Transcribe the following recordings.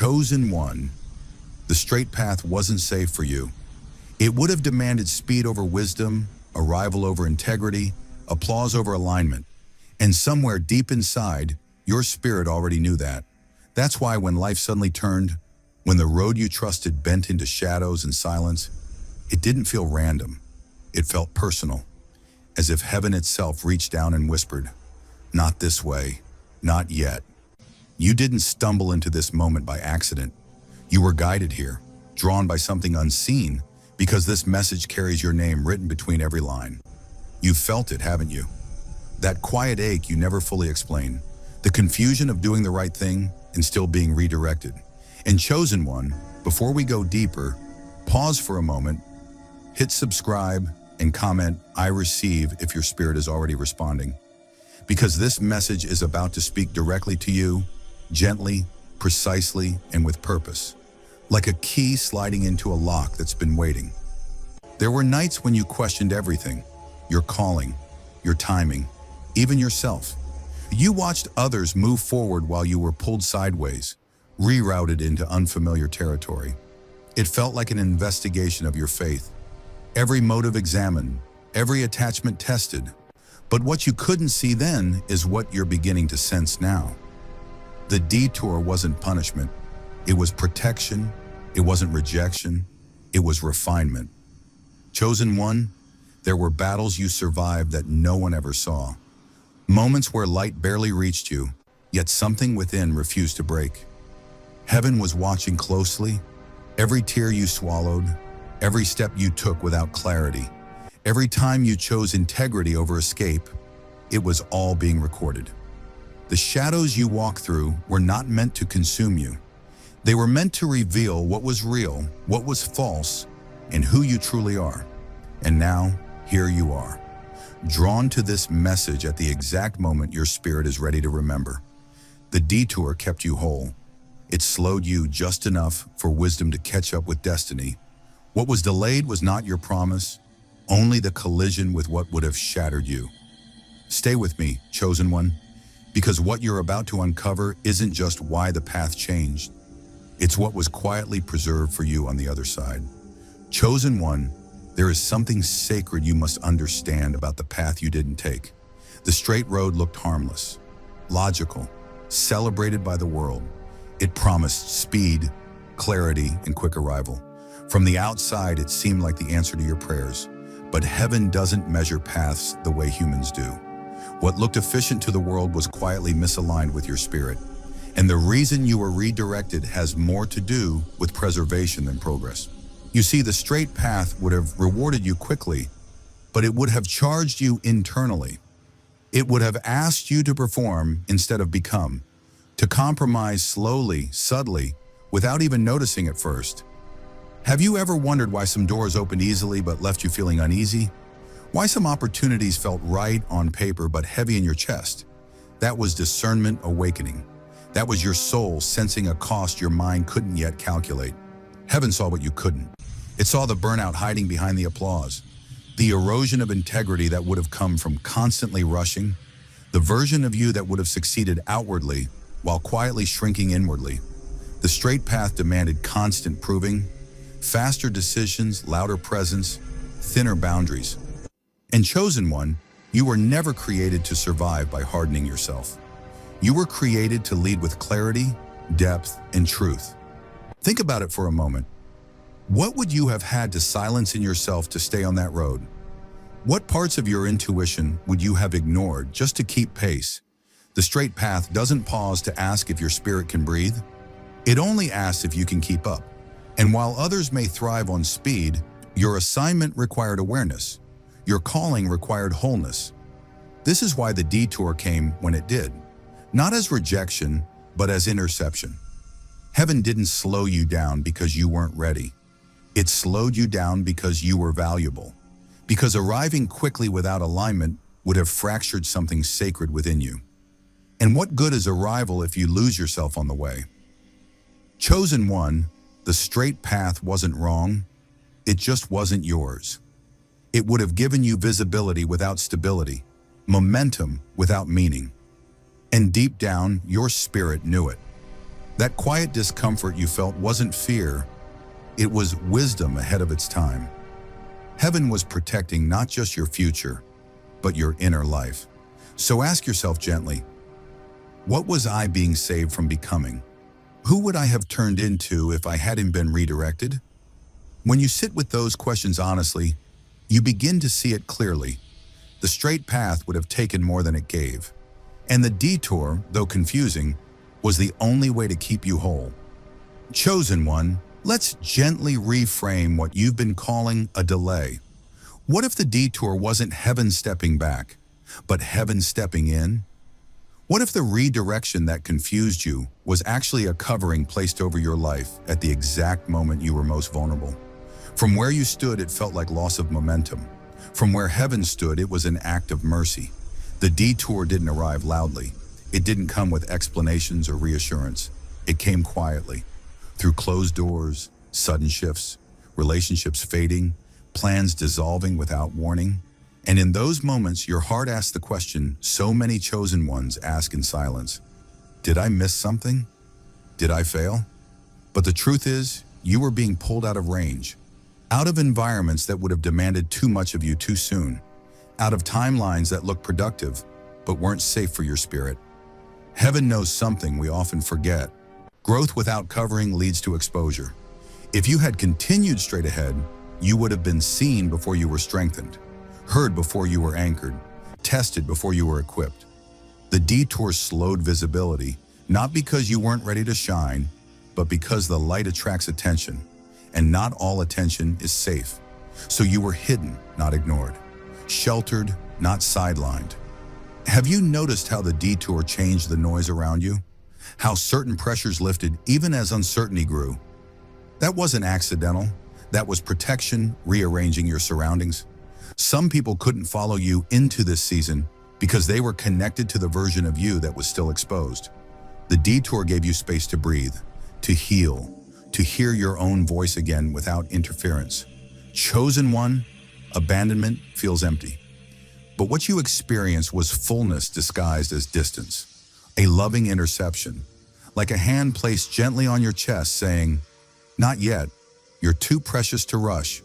Chosen one. The straight path wasn't safe for you. It would have demanded speed over wisdom, arrival over integrity, applause over alignment. And somewhere deep inside, your spirit already knew that. That's why when life suddenly turned, when the road you trusted bent into shadows and silence, it didn't feel random. It felt personal, as if heaven itself reached down and whispered, "Not this way, not yet." You didn't stumble into this moment by accident. You were guided here, drawn by something unseen, because this message carries your name written between every line. You've felt it, haven't you? That quiet ache you never fully explain, the confusion of doing the right thing and still being redirected. And chosen one, before we go deeper, pause for a moment, hit subscribe, and comment, "I receive," if your spirit is already responding. Because this message is about to speak directly to you, gently, precisely, and with purpose. Like a key sliding into a lock that's been waiting. There were nights when you questioned everything, your calling, your timing, even yourself. You watched others move forward while you were pulled sideways, rerouted into unfamiliar territory. It felt like an investigation of your faith. Every motive examined, every attachment tested. But what you couldn't see then is what you're beginning to sense now. The detour wasn't punishment. It was protection. It wasn't rejection. It was refinement. Chosen one, there were battles you survived that no one ever saw. Moments where light barely reached you, yet something within refused to break. Heaven was watching closely. Every tear you swallowed, every step you took without clarity, every time you chose integrity over escape, it was all being recorded. The shadows you walked through were not meant to consume you. They were meant to reveal what was real, what was false, and who you truly are. And now, here you are, drawn to this message at the exact moment your spirit is ready to remember. The detour kept you whole. It slowed you just enough for wisdom to catch up with destiny. What was delayed was not your promise, only the collision with what would have shattered you. Stay with me, chosen one, because what you're about to uncover isn't just why the path changed. It's what was quietly preserved for you on the other side. Chosen one, there is something sacred you must understand about the path you didn't take. The straight road looked harmless, logical, celebrated by the world. It promised speed, clarity, and quick arrival. From the outside, it seemed like the answer to your prayers. But heaven doesn't measure paths the way humans do. What looked efficient to the world was quietly misaligned with your spirit. And the reason you were redirected has more to do with preservation than progress. You see, the straight path would have rewarded you quickly, but it would have charged you internally. It would have asked you to perform instead of become, to compromise slowly, subtly, without even noticing at first. Have you ever wondered why some doors opened easily but left you feeling uneasy? Why some opportunities felt right on paper but heavy in your chest? That was discernment awakening. That was your soul sensing a cost your mind couldn't yet calculate. Heaven saw what you couldn't. It saw the burnout hiding behind the applause, the erosion of integrity that would have come from constantly rushing, the version of you that would have succeeded outwardly while quietly shrinking inwardly. The straight path demanded constant proving, faster decisions, louder presence, thinner boundaries. And chosen one, you were never created to survive by hardening yourself. You were created to lead with clarity, depth, and truth. Think about it for a moment. What would you have had to silence in yourself to stay on that road? What parts of your intuition would you have ignored just to keep pace? The straight path doesn't pause to ask if your spirit can breathe. It only asks if you can keep up. And while others may thrive on speed, your assignment required awareness. Your calling required wholeness. This is why the detour came when it did. Not as rejection, but as interception. Heaven didn't slow you down because you weren't ready. It slowed you down because you were valuable. Because arriving quickly without alignment would have fractured something sacred within you. And what good is arrival if you lose yourself on the way? Chosen one, the straight path wasn't wrong. It just wasn't yours. It would have given you visibility without stability, momentum without meaning. And deep down, your spirit knew it. That quiet discomfort you felt wasn't fear, it was wisdom ahead of its time. Heaven was protecting not just your future, but your inner life. So ask yourself gently, what was I being saved from becoming? Who would I have turned into if I hadn't been redirected? When you sit with those questions honestly, you begin to see it clearly. The straight path would have taken more than it gave. And the detour, though confusing, was the only way to keep you whole. Chosen one, let's gently reframe what you've been calling a delay. What if the detour wasn't heaven stepping back, but heaven stepping in? What if the redirection that confused you was actually a covering placed over your life at the exact moment you were most vulnerable? From where you stood, it felt like loss of momentum. From where heaven stood, it was an act of mercy. The detour didn't arrive loudly. It didn't come with explanations or reassurance. It came quietly, through closed doors, sudden shifts, relationships fading, plans dissolving without warning. And in those moments, your heart asks the question so many chosen ones ask in silence. Did I miss something? Did I fail? But the truth is, you were being pulled out of range, out of environments that would have demanded too much of you too soon, out of timelines that looked productive, but weren't safe for your spirit. Heaven knows something we often forget. Growth without covering leads to exposure. If you had continued straight ahead, you would have been seen before you were strengthened, heard before you were anchored, tested before you were equipped. The detour slowed visibility, not because you weren't ready to shine, but because the light attracts attention, and not all attention is safe. So you were hidden, not ignored, sheltered, not sidelined. Have you noticed how the detour changed the noise around you? How certain pressures lifted even as uncertainty grew? That wasn't accidental. That was protection, rearranging your surroundings. Some people couldn't follow you into this season because they were connected to the version of you that was still exposed. The detour gave you space to breathe, to heal, to hear your own voice again without interference. Chosen one, abandonment feels empty. But what you experienced was fullness disguised as distance, a loving interception, like a hand placed gently on your chest saying, "Not yet, you're too precious to rush."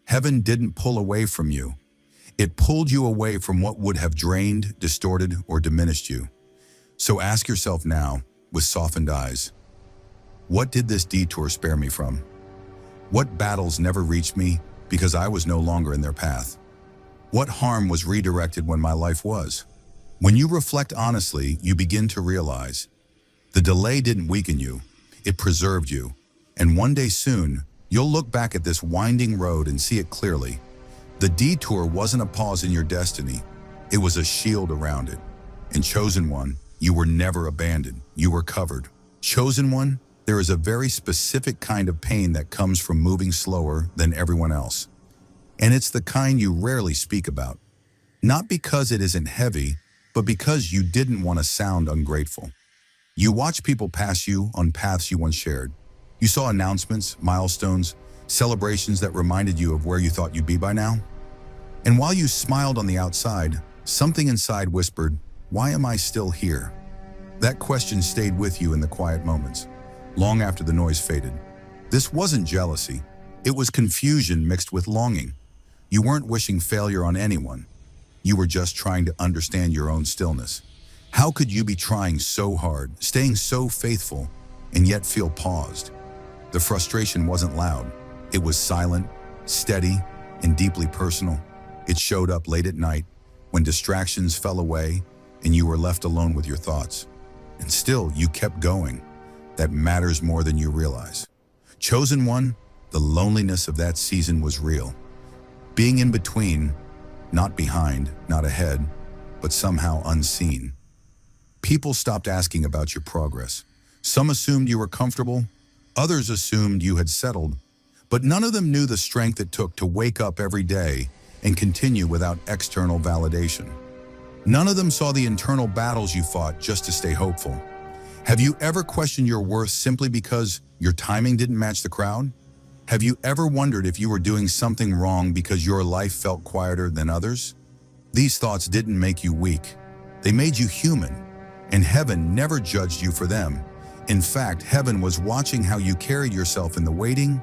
Heaven didn't pull away from you. It pulled you away from what would have drained, distorted, or diminished you. So ask yourself now, with softened eyes, what did this detour spare me from? What battles never reached me because I was no longer in their path? What harm was redirected when my life was? When you reflect honestly, you begin to realize the delay didn't weaken you, it preserved you. And one day soon, you'll look back at this winding road and see it clearly. The detour wasn't a pause in your destiny, it was a shield around it. And chosen one, you were never abandoned, you were covered. Chosen one, there is a very specific kind of pain that comes from moving slower than everyone else. And it's the kind you rarely speak about. Not because it isn't heavy, but because you didn't want to sound ungrateful. You watched people pass you on paths you once shared. You saw announcements, milestones, celebrations that reminded you of where you thought you'd be by now. And while you smiled on the outside, something inside whispered, "Why am I still here?" That question stayed with you in the quiet moments, long after the noise faded. This wasn't jealousy. It was confusion mixed with longing. You weren't wishing failure on anyone. You were just trying to understand your own stillness. How could you be trying so hard, staying so faithful, and yet feel paused? The frustration wasn't loud. It was silent, steady, and deeply personal. It showed up late at night, when distractions fell away and you were left alone with your thoughts. And still, you kept going. That matters more than you realize. Chosen one, the loneliness of that season was real. Being in between, not behind, not ahead, but somehow unseen. People stopped asking about your progress. Some assumed you were comfortable, others assumed you had settled, but none of them knew the strength it took to wake up every day and continue without external validation. None of them saw the internal battles you fought just to stay hopeful. Have you ever questioned your worth simply because your timing didn't match the crowd? Have you ever wondered if you were doing something wrong because your life felt quieter than others? These thoughts didn't make you weak. They made you human, and heaven never judged you for them. In fact, heaven was watching how you carried yourself in the waiting,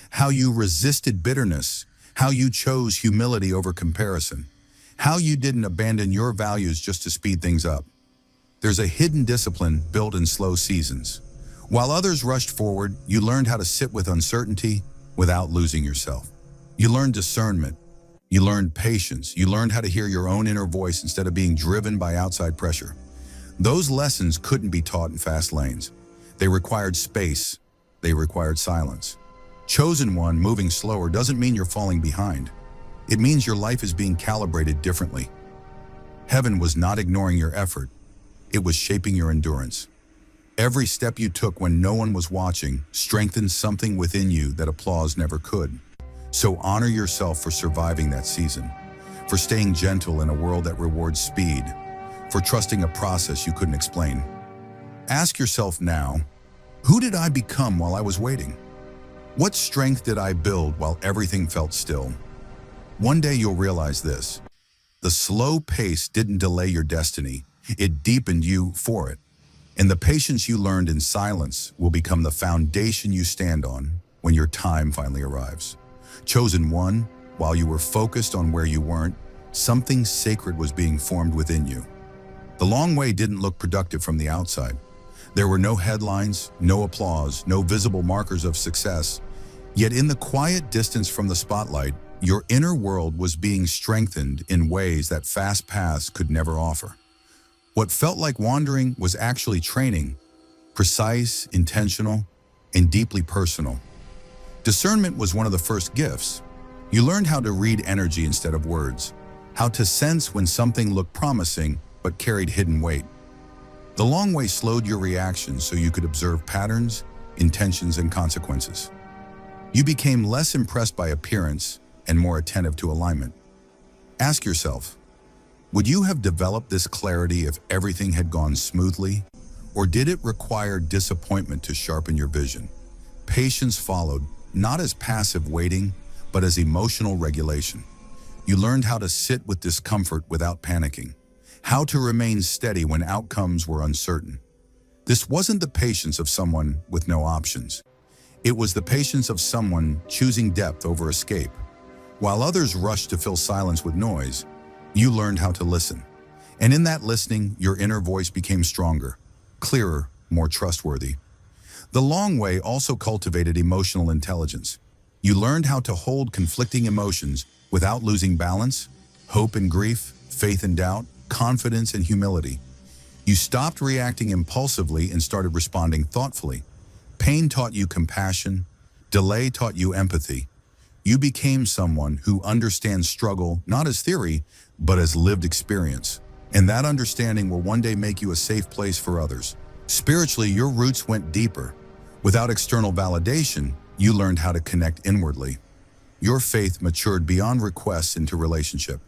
how you resisted bitterness, how you chose humility over comparison, how you didn't abandon your values just to speed things up. There's a hidden discipline built in slow seasons. While others rushed forward, you learned how to sit with uncertainty without losing yourself. You learned discernment. You learned patience. You learned how to hear your own inner voice instead of being driven by outside pressure. Those lessons couldn't be taught in fast lanes. They required space. They required silence. Chosen one, moving slower doesn't mean you're falling behind. It means your life is being calibrated differently. Heaven was not ignoring your effort. It was shaping your endurance. Every step you took when no one was watching strengthened something within you that applause never could. So honor yourself for surviving that season, for staying gentle in a world that rewards speed, for trusting a process you couldn't explain. Ask yourself now, who did I become while I was waiting? What strength did I build while everything felt still? One day you'll realize this. The slow pace didn't delay your destiny, it deepened you for it. And the patience you learned in silence will become the foundation you stand on when your time finally arrives. Chosen one, while you were focused on where you weren't, something sacred was being formed within you. The long way didn't look productive from the outside. There were no headlines, no applause, no visible markers of success. Yet in the quiet distance from the spotlight, your inner world was being strengthened in ways that fast paths could never offer. What felt like wandering was actually training, precise, intentional, and deeply personal. Discernment was one of the first gifts. You learned how to read energy instead of words, how to sense when something looked promising but carried hidden weight. The long way slowed your reactions so you could observe patterns, intentions, and consequences. You became less impressed by appearance and more attentive to alignment. Ask yourself, would you have developed this clarity if everything had gone smoothly? Or did it require disappointment to sharpen your vision? Patience followed, not as passive waiting, but as emotional regulation. You learned how to sit with discomfort without panicking, how to remain steady when outcomes were uncertain. This wasn't the patience of someone with no options. It was the patience of someone choosing depth over escape. While others rushed to fill silence with noise, you learned how to listen. And in that listening, your inner voice became stronger, clearer, more trustworthy. The long way also cultivated emotional intelligence. You learned how to hold conflicting emotions without losing balance, hope and grief, faith and doubt, confidence and humility. You stopped reacting impulsively and started responding thoughtfully. Pain taught you compassion. Delay taught you empathy. You became someone who understands struggle not as theory, but as lived experience. And that understanding will one day make you a safe place for others. Spiritually, your roots went deeper. Without external validation, you learned how to connect inwardly. Your faith matured beyond requests into relationship.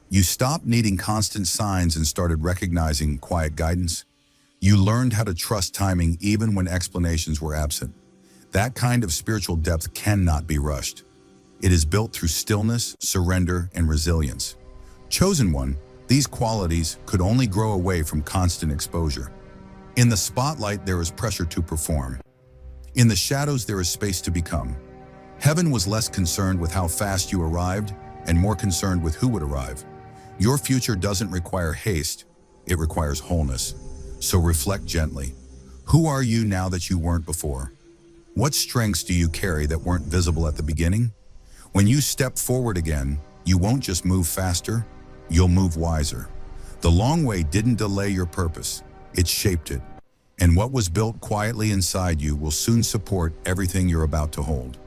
You stopped needing constant signs and started recognizing quiet guidance. You learned how to trust timing even when explanations were absent. That kind of spiritual depth cannot be rushed. It is built through stillness, surrender, and resilience. Chosen one, these qualities could only grow away from constant exposure. In the spotlight, there is pressure to perform. In the shadows, there is space to become. Heaven was less concerned with how fast you arrived and more concerned with who would arrive. Your future doesn't require haste, it requires wholeness. So reflect gently. Who are you now that you weren't before? What strengths do you carry that weren't visible at the beginning? When you step forward again, you won't just move faster, you'll move wiser. The long way didn't delay your purpose, it shaped it. And what was built quietly inside you will soon support everything you're about to hold.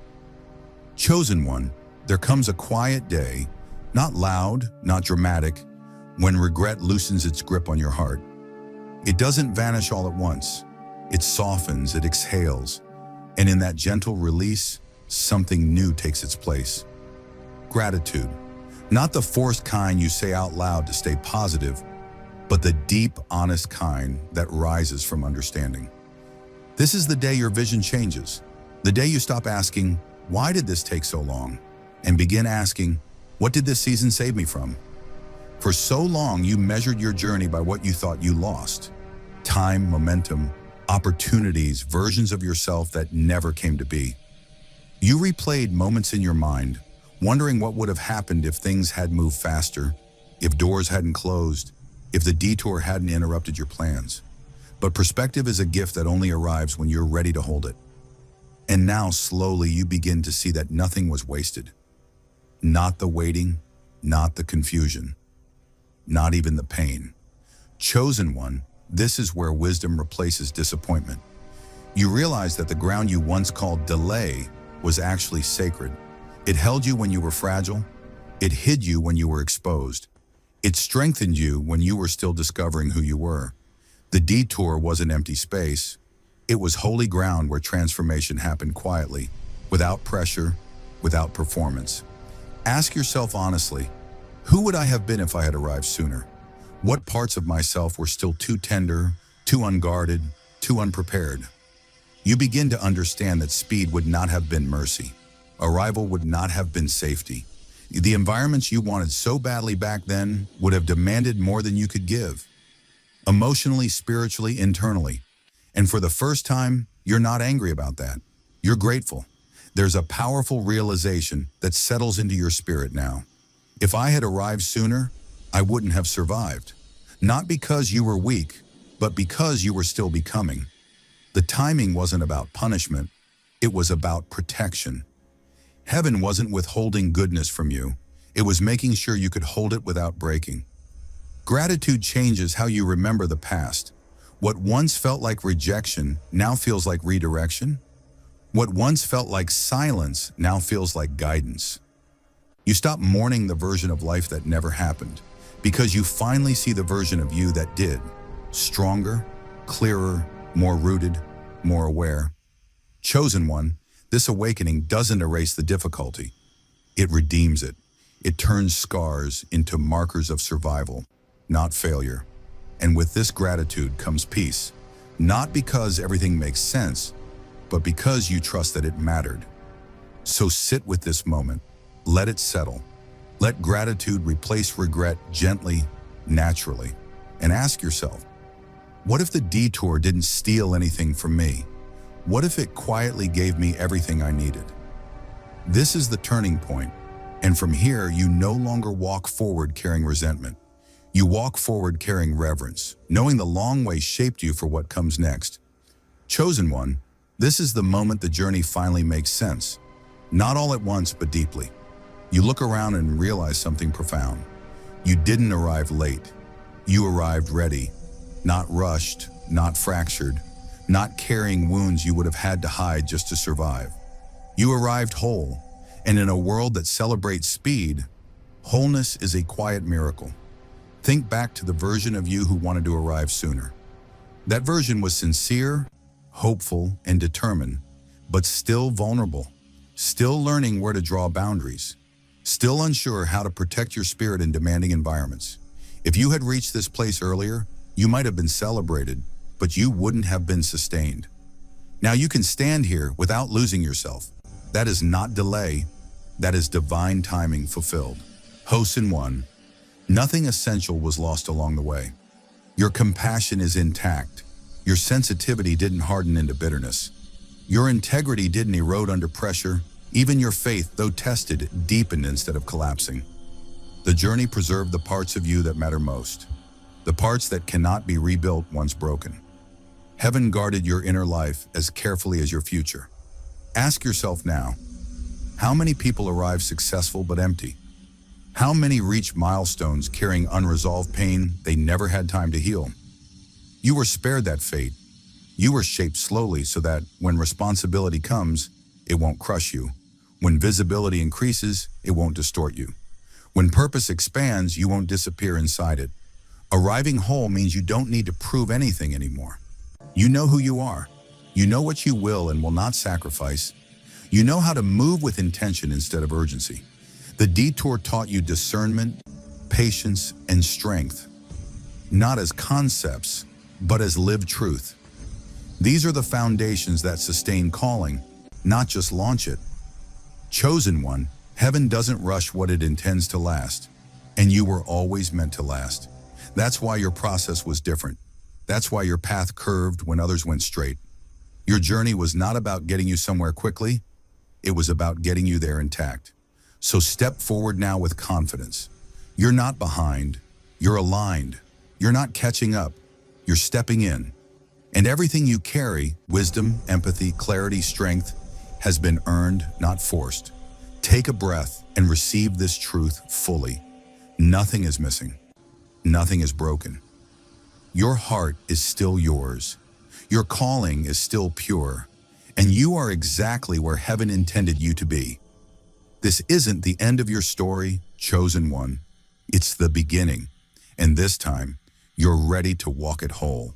Chosen one, there comes a quiet day, not loud, not dramatic, when regret loosens its grip on your heart. It doesn't vanish all at once. It softens, it exhales, and in that gentle release, something new takes its place. Gratitude, not the forced kind you say out loud to stay positive, but the deep, honest kind that rises from understanding. This is the day your vision changes, the day you stop asking, why did this take so long? And begin asking, what did this season save me from? For so long, you measured your journey by what you thought you lost. Time, momentum, opportunities, versions of yourself that never came to be. You replayed moments in your mind, wondering what would have happened if things had moved faster, if doors hadn't closed, if the detour hadn't interrupted your plans. But perspective is a gift that only arrives when you're ready to hold it. And now slowly you begin to see that nothing was wasted. Not the waiting, not the confusion, not even the pain. Chosen one, this is where wisdom replaces disappointment. You realize that the ground you once called delay was actually sacred. It held you when you were fragile. It hid you when you were exposed. It strengthened you when you were still discovering who you were. The detour wasn't empty space. It was holy ground where transformation happened quietly, without pressure, without performance. Ask yourself honestly, who would I have been if I had arrived sooner? What parts of myself were still too tender, too unguarded, too unprepared? You begin to understand that speed would not have been mercy. Arrival would not have been safety. The environments you wanted so badly back then would have demanded more than you could give. Emotionally, spiritually, internally. And for the first time, you're not angry about that. You're grateful. There's a powerful realization that settles into your spirit now. If I had arrived sooner, I wouldn't have survived. Not because you were weak, but because you were still becoming. The timing wasn't about punishment. It was about protection. Heaven wasn't withholding goodness from you. It was making sure you could hold it without breaking. Gratitude changes how you remember the past. What once felt like rejection now feels like redirection. What once felt like silence now feels like guidance. You stop mourning the version of life that never happened because you finally see the version of you that did. Stronger, clearer, more rooted, more aware. Chosen one, this awakening doesn't erase the difficulty. It redeems it. It turns scars into markers of survival, not failure. And with this gratitude comes peace, not because everything makes sense, but because you trust that it mattered. So sit with this moment. Let it settle. Let gratitude replace regret gently, naturally. And ask yourself, what if the detour didn't steal anything from me? What if it quietly gave me everything I needed? This is the turning point, and from here you no longer walk forward carrying resentment. You walk forward carrying reverence, knowing the long way shaped you for what comes next. Chosen one, this is the moment the journey finally makes sense. Not all at once, but deeply. You look around and realize something profound. You didn't arrive late. You arrived ready, not rushed, not fractured, not carrying wounds you would have had to hide just to survive. You arrived whole, and in a world that celebrates speed, wholeness is a quiet miracle. Think back to the version of you who wanted to arrive sooner. That version was sincere, hopeful, and determined, but still vulnerable, still learning where to draw boundaries, still unsure how to protect your spirit in demanding environments. If you had reached this place earlier, you might have been celebrated, but you wouldn't have been sustained. Now you can stand here without losing yourself. That is not delay. That is divine timing fulfilled. Chosen one, nothing essential was lost along the way. Your compassion is intact. Your sensitivity didn't harden into bitterness. Your integrity didn't erode under pressure. Even your faith, though tested, deepened instead of collapsing. The journey preserved the parts of you that matter most, the parts that cannot be rebuilt once broken. Heaven guarded your inner life as carefully as your future. Ask yourself now, how many people arrive successful but empty? How many reach milestones carrying unresolved pain they never had time to heal? You were spared that fate. You were shaped slowly so that when responsibility comes, it won't crush you. When visibility increases, it won't distort you. When purpose expands, you won't disappear inside it. Arriving whole means you don't need to prove anything anymore. You know who you are. You know what you will and will not sacrifice. You know how to move with intention instead of urgency. The detour taught you discernment, patience, and strength, not as concepts, but as lived truth. These are the foundations that sustain calling, not just launch it. Chosen one, heaven doesn't rush what it intends to last, and you were always meant to last. That's why your process was different. That's why your path curved when others went straight. Your journey was not about getting you somewhere quickly. It was about getting you there intact. So step forward now with confidence. You're not behind. You're aligned. You're not catching up. You're stepping in. And everything you carry, wisdom, empathy, clarity, strength, has been earned, not forced. Take a breath and receive this truth fully. Nothing is missing. Nothing is broken. Your heart is still yours. Your calling is still pure. And you are exactly where heaven intended you to be. This isn't the end of your story, chosen one. It's the beginning. And this time, you're ready to walk it whole.